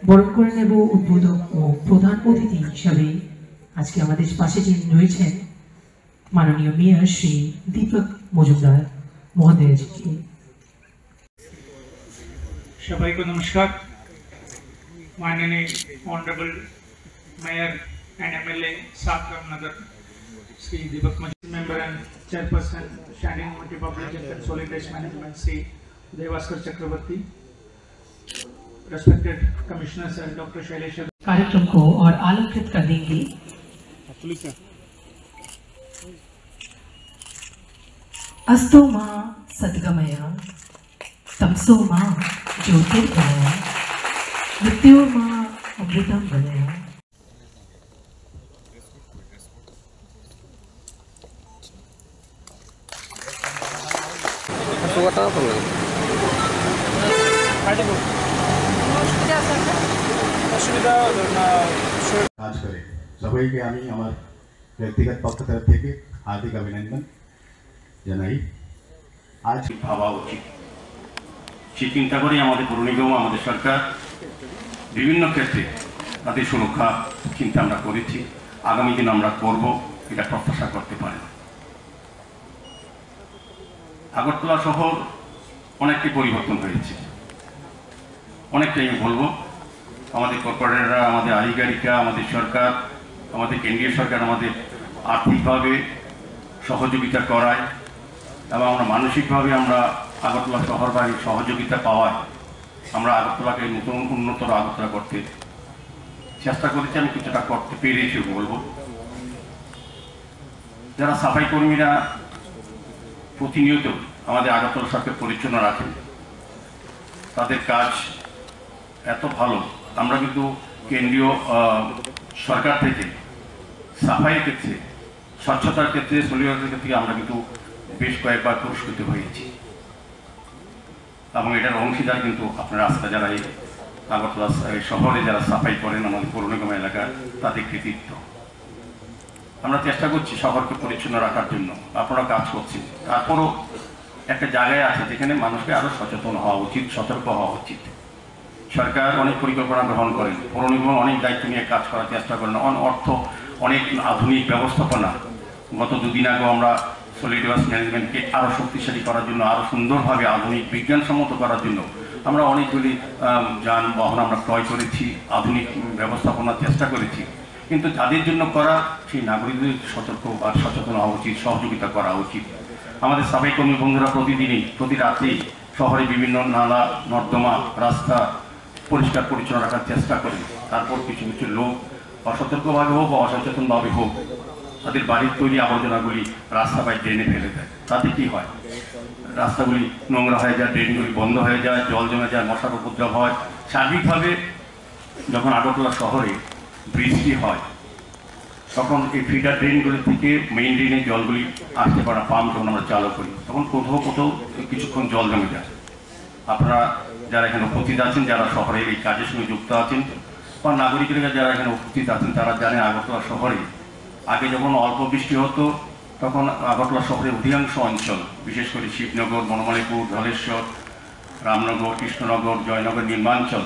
বরণ করে নেব উদ্বোধক ও প্রধান অতিথি হিসাবে আজকে আমাদের পাশে যিনি রয়েছেন মাননীয় মেয়র শ্রী দীপক মজুমদার মহোদয়জিকে। सभी को नमस्कार। माननीय ऑनरेबल मेयर एंड एमएलए सात Ramnagar Shri Dipak Majumdar, member and chairperson standing committee public and solid waste management Shri Devaskar Chakraborty, respected commissioner sir doctor Shailesh. कार्यक्रम को और आलोकित कर देंगे अस्तो मां सद्गमया, तमसो मां ज्योतिर्गमया, मृत्यो मां अमृतम गमया। কাজ করে সবাইকে আমি আমার ব্যক্তিগত পক্ষ থেকে হার্দিক অভিনন্দন জানাই। আজ ভাবা উচিত, সেই চিন্তা করেই আমাদের পৌর নিগম, আমাদের সরকার বিভিন্ন ক্ষেত্রে তাদের সুরক্ষা চিন্তা আমরা করেছি, আগামী দিন আমরা করব, এটা প্রত্যাশা করতে পারেন। আগরতলা শহর অনেকটাই পরিবর্তন হয়েছে, অনেকটাই আমি বলবো। আমাদের কর্পোরেটররা, আমাদের আধিকারিকরা, আমাদের সরকার, আমাদের কেন্দ্রীয় সরকার আমাদের আর্থিকভাবে সহযোগিতা করায় এবং আমরা মানসিকভাবে আমরা আগরতলা শহরবাসীর সহযোগিতা পাওয়ায় আমরা আগরতলাকে নতুন উন্নতর আগরতলা করতে চেষ্টা করেছি। আমি কিছুটা করতে পেরেছি বলবো। যারা সাফাই কর্মীরা প্রতিনিয়ত আমাদের আগরতলা শহরকে পরিচ্ছন্ন রাখেন, তাদের কাজ এত ভালো। আমরা কিন্তু কেন্দ্রীয় সরকার থেকে সাফাইয়ের ক্ষেত্রে, স্বচ্ছতার ক্ষেত্রে, সলিডারিটির ক্ষেত্রে আমরা কিন্তু বেশ কয়েকবার পুরস্কৃত হয়েছি এবং এটার অংশীদার কিন্তু আপনারা আজকে যারা এই আগরতলা শহরে যারা সাফাই করেন আমাদের পৌর নিগম এলাকার, তাদের কৃতিত্ব। আমরা চেষ্টা করছি শহরকে পরিচ্ছন্ন রাখার জন্য, আপনারা কাজ করছেন। তারপরও একটা জায়গায় আছে যেখানে মানুষকে আরও সচেতন হওয়া উচিত, সতর্ক হওয়া উচিত। সরকার অনেক পরিকল্পনা গ্রহণ করেন, পৌর নিগম অনেক দায়িত্ব নিয়ে কাজ করার চেষ্টা করেন, অর্থ, অনেক আধুনিক ব্যবস্থাপনা। গত দুদিন আগেও আমরা সলিড ওয়েস্ট ম্যানেজমেন্টকে আরও শক্তিশালী করার জন্য, আরও সুন্দরভাবে আধুনিক বিজ্ঞানসম্মত করার জন্য আমরা অনেকগুলি যানবাহন আমরা ক্রয় করেছি, আধুনিক ব্যবস্থাপনার চেষ্টা করেছি। কিন্তু যাদের জন্য করা, সেই নাগরিকদের সতর্ক বা সচেতন হওয়া উচিত, সহযোগিতা করা উচিত। আমাদের সাফাই কর্মী বন্ধুরা প্রতিদিনই, প্রতি রাতেই শহরে বিভিন্ন নালা, নর্দমা, রাস্তা পরিষ্কার পরিচ্ছন্ন রাখার চেষ্টা করেন। তারপর কিছু কিছু লোক অসতর্কভাবে হোক বা অসচেতনভাবে হোক তাদের বাড়ির তৈরি আবর্জনাগুলি রাস্তা বা ড্রেনে ফেলে দেয়। তাতে কী হয়? রাস্তাগুলি নোংরা হয়ে যায়, ড্রেনগুলি বন্ধ হয়ে যায়, জল জমে যায়, মশার উপদ্রব হয়। সার্বিকভাবে যখন আগরতলা শহরে বৃষ্টি হয় তখন এই ফিডার ড্রেনগুলি থেকে মেইন ড্রেনে জলগুলি আসতে পারা পাম্প যখন আমরা চালু করি তখন কোথাও কোথাও কিছুক্ষণ জল জমে যায়। আপনারা যারা এখানে উপস্থিত আছেন, যারা শহরের এই কাজের সঙ্গে যুক্ত আছেন বা নাগরিকরা যারা এখানে উপস্থিত আছেন, তারা জানেন আগরতলা শহরে আগে যখন অল্প বৃষ্টি হতো তখন আগরতলা শহরের অধিকাংশ অঞ্চল, বিশেষ করে শিবনগর, বনমালীপুর, ধলেশ্বর, রামনগর, কৃষ্ণনগর, জয়নগর, নির্মাঞ্চল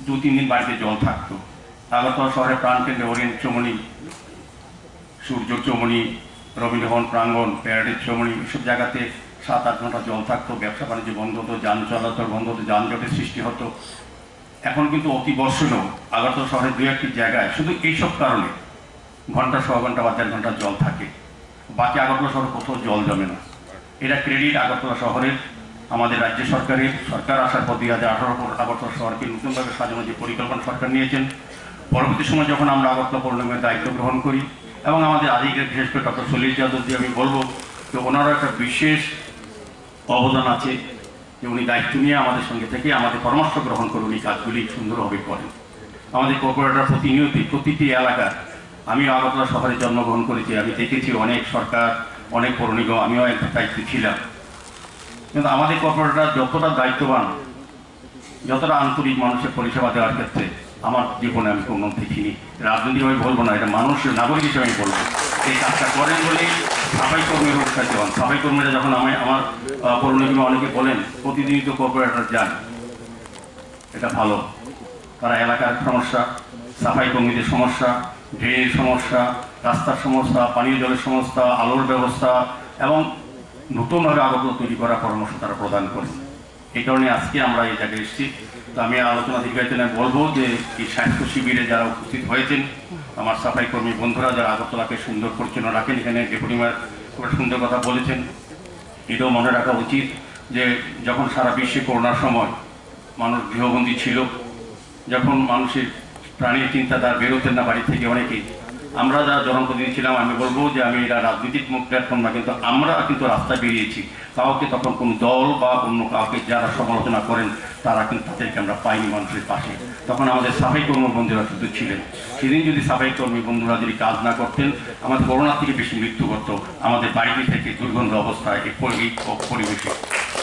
2-3 দিন বাড়িতে জল থাকতো। আগরতলা শহরের প্রাণকেন্দ্রে ওরিয়েন্ট চৌমনি, সূর্য চৌমনি, রবীন্দ্রভবন প্রাঙ্গণ, প্যারাডের চৌমনি, এসব জায়গাতে 7-8 ঘন্টা জল থাকতো। ব্যবসা বাণিজ্য বন্ধ হতো, যান চলাচল বন্ধ হতো, যানজটের সৃষ্টি হতো। এখন কিন্তু অতি বর্ষণও আগরতলা শহরের 2-1টি জায়গায় শুধু এইসব কারণে ঘন্টা, 1.5 ঘন্টা বা 4 ঘন্টা জল থাকে। বাকি আগরতলা শহরে কোথাও জল জমে না। এটা ক্রেডিট আগরতলা শহরের, আমাদের রাজ্য সরকারের। সরকার আসার পর 2018 আগরতলা শহরকে নতুনভাবে সাজানো যে পরিকল্পনা সরকার নিয়েছেন, পরবর্তী সময় যখন আমরা আগরতলা পৌর নিগমের দায়িত্ব গ্রহণ করি এবং আমাদের আধিকারিক বিশেষ করে ডক্টর সলিল যাদবজি, আমি বলবো যে ওনারও একটা বিশেষ অবদান আছে যে উনি দায়িত্ব নিয়ে আমাদের সঙ্গে থেকে আমাদের পরামর্শ গ্রহণ করে উনি কাজগুলি সুন্দরভাবে করেন। আমাদের কর্পোরেটর প্রতিনিয়ত প্রতিটি এলাকা, আমিও আগরতলা শহরে জন্মগ্রহণ করেছি, আমি দেখেছি অনেক সরকার, অনেক পৌর নিগম, আমিও একটা দায়িত্বে ছিলাম। কিন্তু আমাদের কর্পোরেটররা যতটা দায়িত্ববান, যতটা আন্তরিক মানুষের পরিষেবা দেওয়ার ক্ষেত্রে আমার জীবনে আমি কোনো দেখিনি। রাজনৈতিকভাবে বলবো না, এটা মানুষের নাগরিক হিসেবে আমি বলবো। এই কাজটা করেন বলেই সাফাই কর্মীরা উৎসাহিত হন। সাফাই কর্মীরা যখন আমার পৌর নিগমে অনেকে বলেন প্রতিদিনই তো কর্পোরেটর যান, এটা ভালো। তারা এলাকার সমস্যা, সাফাই কর্মীদের সমস্যা, ড্রেনের সমস্যা, রাস্তার সমস্যা, পানীয় জলের সমস্যা, আলোর ব্যবস্থা এবং নতুনভাবে আগরতলা তৈরি করার পরামর্শ তারা প্রদান করেন। এই কারণে আজকে আমরা এই জায়গায় এসেছি। তো আমি আলোচনা দীর্ঘায়িত না বলবো যে এই স্বাস্থ্য শিবিরে যারা উপস্থিত হয়েছেন, আমার সাফাই কর্মী বন্ধুরা যারা আগরতলাকে সুন্দর পরিচ্ছন্ন রাখেন, এখানে ডেপুটি মেয়র খুব সুন্দর কথা বলেছেন। এটাও মনে রাখা উচিত যে যখন সারা বিশ্বে করোনার সময় মানুষ গৃহবন্দী ছিল, যখন মানুষের প্রাণীর চিন্তা তার বেরোতেন না বাড়ি থেকে অনেকেই, আমরা যারা জনপ্রতিনিধি ছিলাম, আমি বলবো যে আমি এরা রাজনৈতিক প্ল্যাটফর্ম না, কিন্তু আমরা কিন্তু রাস্তায় বেরিয়েছি। কাউকে তখন কোনো দল বা অন্য কাউকে যারা সমালোচনা করেন তারা কিন্তু তাদেরকে আমরা পাইনি মানুষের পাশে। তখন আমাদের সাফাই কর্মী বন্ধুরা শুধু ছিলেন। সেদিন যদি সাফাই কর্মী বন্ধুরা যদি কাজ না করতেন, আমাদের করোনা থেকে বেশি মৃত্যু ঘটত আমাদের বাড়িতে থেকে দুর্গন্ধ অবস্থায় এই পরিবেশে।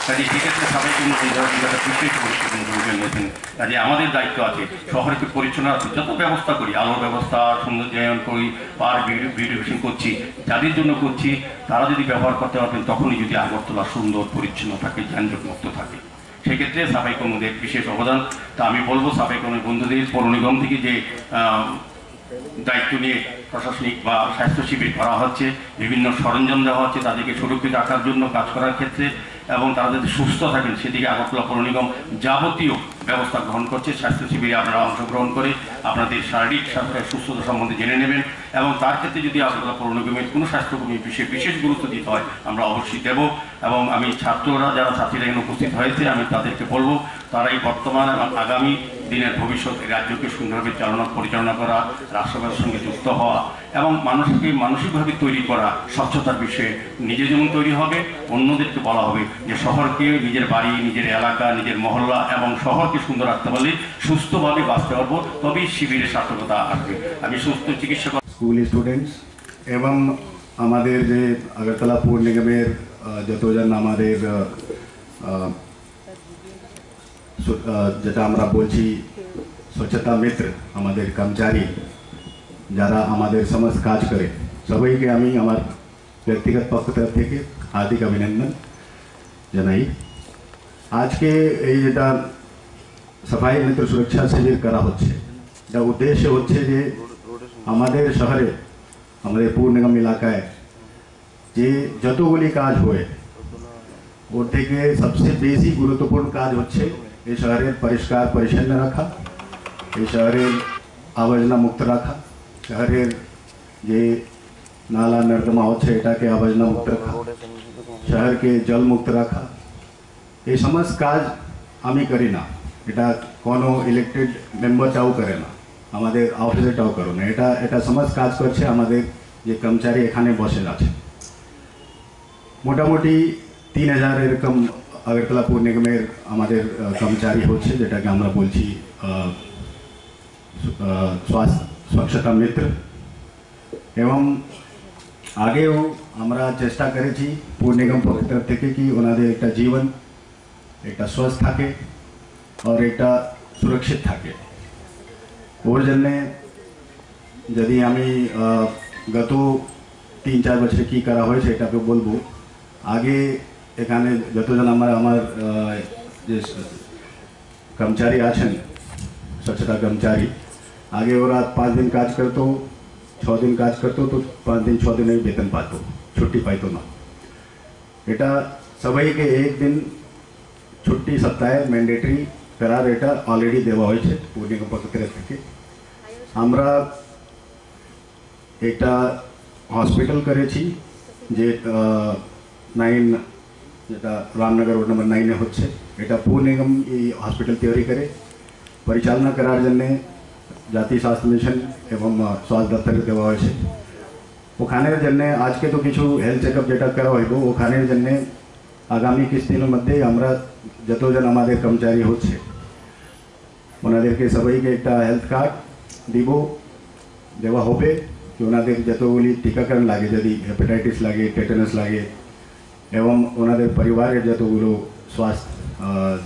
কাজে সেক্ষেত্রে সাফাই কর্মী বন্ধুরা কিন্তু একটা বিশেষ পরিস্থিতির ভূমিকা নিয়েছেন। কাজে আমাদের দায়িত্ব আছে শহরকে পরিচ্ছন্ন রাখতে যত ব্যবস্থা করি, আলোর ব্যবস্থা, সৌন্দর্যায়ন করি, পার্ক বিউটিফিকেশন করছি, যাদের জন্য করছি তারা যদি ব্যবহার করতে পারবেন, তখনই যদি আগরতলা সুন্দর পরিচ্ছন্ন থাকে, যানজট মুক্ত থাকে। সেক্ষেত্রে সাফাই কর্মীদের বিশেষ অবদান। তা আমি বলবো সাফাই কর্মী বন্ধুদের পৌর নিগম থেকে যে দায়িত্ব নিয়ে প্রশাসনিক বা স্বাস্থ্য শিবির করা হচ্ছে, বিভিন্ন সরঞ্জাম দেওয়া হচ্ছে তাদেরকে সুরক্ষিত রাখার জন্য কাজ করার ক্ষেত্রে, এবং তারা যাতে সুস্থ থাকেন সেদিকে আগরতলা পৌর নিগম যাবতীয় ব্যবস্থা গ্রহণ করছে। স্বাস্থ্য শিবিরে আপনারা অংশগ্রহণ করে আপনাদের শারীরিক সুস্থতা সম্বন্ধে জেনে নেবেন, এবং তার ক্ষেত্রে যদি আগরতলা পৌর নিগমের কোনো স্বাস্থ্যকর্মী বিষয়ে বিশেষ গুরুত্ব দিতে হয় আমরা অবশ্যই দেব। এবং আমি ছাত্ররা যারা ছাত্রীরা এখানে উপস্থিত হয়েছে আমি তাদেরকে বলবো তারা এই বর্তমান এবং আগামী দিনের ভবিষ্যৎ রাজ্যকে সুন্দরভাবে পরিচালনা করা, রাষ্ট্রবাদের সঙ্গে যুক্ত হওয়া এবং মানুষকে মানসিকভাবে তৈরি করা, স্বচ্ছতার বিষয়ে নিজে যেমন তৈরি হবে, অন্যদেরকে বলা হবে যে শহরকে নিজের বাড়ি, নিজের এলাকা, নিজের মহল্লা এবং শহরকে সুন্দর রাখতে পারলে সুস্থভাবে বাঁচতে পারবো, তবেই শিবিরের সার্থকতা আসবে। আমি সুস্থ চিকিৎসা স্কুল স্টুডেন্টস এবং আমাদের যে আগরতলা পৌর নিগমের যতজন আমাদের যেটা আমরা বলছি স্বচ্ছতা মিত্র, আমাদের কর্মচারী যারা আমাদের সমস্ত কাজ করে, সবাইকে আমি আমার ব্যক্তিগত পক্ষ থেকে হার্দিক অভিনন্দন জানাই। আজকে এই যেটা সাফাই মিত্র সুরক্ষা শিবির করা হচ্ছে, এটা উদ্দেশ্য হচ্ছে যে আমাদের শহরে, আমাদের পৌর নিগম এলাকায় যে যতগুলি কাজ হয় ওর থেকে সবচেয়ে বেশি গুরুত্বপূর্ণ কাজ হচ্ছে এই শহরের পরিষ্কার পরিচ্ছন্ন রাখা, এই শহরের আবর্জনা মুক্ত রাখা, শহরের যে নালা নর্দমা হচ্ছে এটাকে আবর্জনা মুক্ত রাখা, শহরকে জল মুক্ত রাখা। এই সমস্ত কাজ আমি করি না, এটা কোনো ইলেক্টেড মেম্বারটাও করে না, আমাদের অফিসেরটাও করো না, এটা সমস্ত কাজ করছে আমাদের যে কর্মচারী এখানে বসে আছে। মোটামুটি 3000 এরকম আগরতলা পৌর নিগমের আমাদের কর্মচারী হচ্ছে, যেটাকে আমরা বলছি স্বচ্ছতা মিত্র। এবং আগেও আমরা চেষ্টা করেছি পৌর নিগম পক্ষ থেকে কি ওনাদের একটা জীবন একটা স্वस्थ থাকে আর এটা সুরক্ষিত থাকে। ওর জন্যে যদি আমি গত 3-4 বছরে কী করা হয়েছে এটাকে বলবো। আগে এখানে যতজন আমার যে কর্মচারী আছেন, স্বচ্ছতা কর্মচারী, আগে ওরা 5 দিন কাজ করতো, 6 দিন কাজ করতো, তো 5 দিন 6 দিনের বেতন পাত, ছুट्टी পাইতো না। এটা সবাইকে 1 দিন ছুट्टी সপ্তাহে ম্যান্ডেটরি করার এটা অলরেডি দেওয়া হয়েছে পৌর নিগম পক্ষ থেকে। আমরা একটা হসপিটাল করেছি যে 9 যেটা রামনগর রোড নম্বর 9 হচ্ছে, এটা পৌর নিগম এই হসপিটাল তৈরি করে পরিচালনা করার জন্যে জাতীয় স্বাস্থ্য মিশন এবং স্বাস্থ্য দপ্তরকে দেওয়া হয়েছে। ওখানের জন্যে আজকে তো কিছু হেলথ চেকআপ যেটা করা হইব, ওখানের জন্যে আগামী কিছু দিনের মধ্যেই আমরা যতজন আমাদের কর্মচারী হচ্ছে ওনাদেরকে সবাইকে একটা হেলথ কার্ড দেওয়া হবে, কি ওনাদের যতগুলি টিকাকরণ লাগে, যদি হেপাটাইটিস লাগে, টেটানাস লাগে, এবং ওনাদের পরিবারের যতগুলো স্বাস্থ্য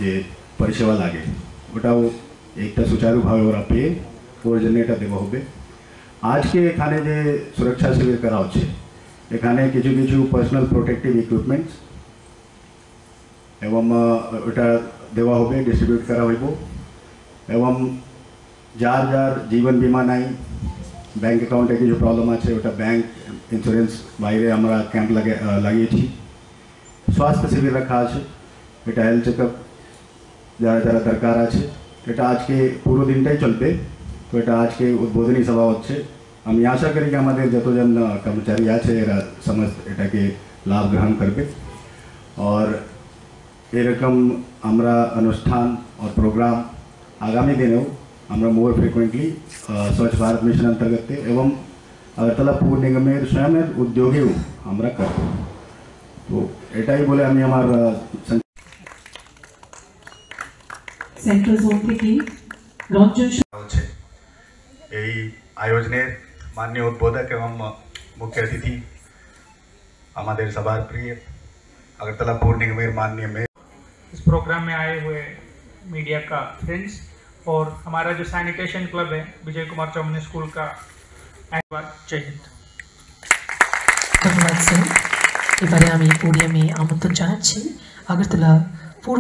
যে পরিষেবা লাগে ওটাও একটা সুচারুভাবে ওরা পেয়ে ওর জন্য এটা দেওয়া হবে। আজকে এখানে যে সুরক্ষা শিবির করা হচ্ছে, এখানে কিছু কিছু পার্সোনাল প্রোটেক্টিভ ইকুইপমেন্টস এবং ওটা দেওয়া হবে, ডিস্ট্রিবিউট করা হইব। এবং যার যার জীবন বিমা নাই, ব্যাংক অ্যাকাউন্টে কিছু প্রবলেম আছে, ওটা ব্যাংক ইন্স্যুরেন্স বাইরে আমরা ক্যাম্প লাগিয়েছি। স্বাস্থ্য শিবির রাখা আছে, এটা হেলথ চেকআপ যারা যারা দরকার আছে, এটা আজকে পুরো দিনটাই চলবে। তো এটা আজকে উদ্বোধনী সভা হচ্ছে। আমি আশা করি যে আমাদের যতজন কর্মচারী আছে এরা সমস্ত এটাকে লাভ গ্রহণ করবে। और এরকম আমরা অনুষ্ঠান और প্রোগ্রাম আগামী দিনেও আমরা মোর ফ্রিকুয়েন্টলি স্বচ্ছ ভারত মিশন অন্তর্গত এবং আগরতলা পৌর নিগমের স্বয়ংের উদ্যোগেও আমরা করব। তো এটাই বলে আমি আমার সেন্ট্রাল জোন থেকে রঞ্জন হচ্ছে এই আয়োজনের মাননীয় উদ্বোধক এবং মুখ্য অতিথি আমাদের সবার প্রিয় अगरतला पौर निगमेर माननीय मेयर। इस प्रोग्राम में आए हुए मीडिया का फ्रेंड्स और हमारा जो सैनिटेशन क्लब है विजय कुमार चौमनी स्कूल का जय हिंद। ধন্যবাদ স্যার। এবারে আমি পোডিয়ামে আমন্ত্রণ জানাচ্ছি আগরতলা পৌর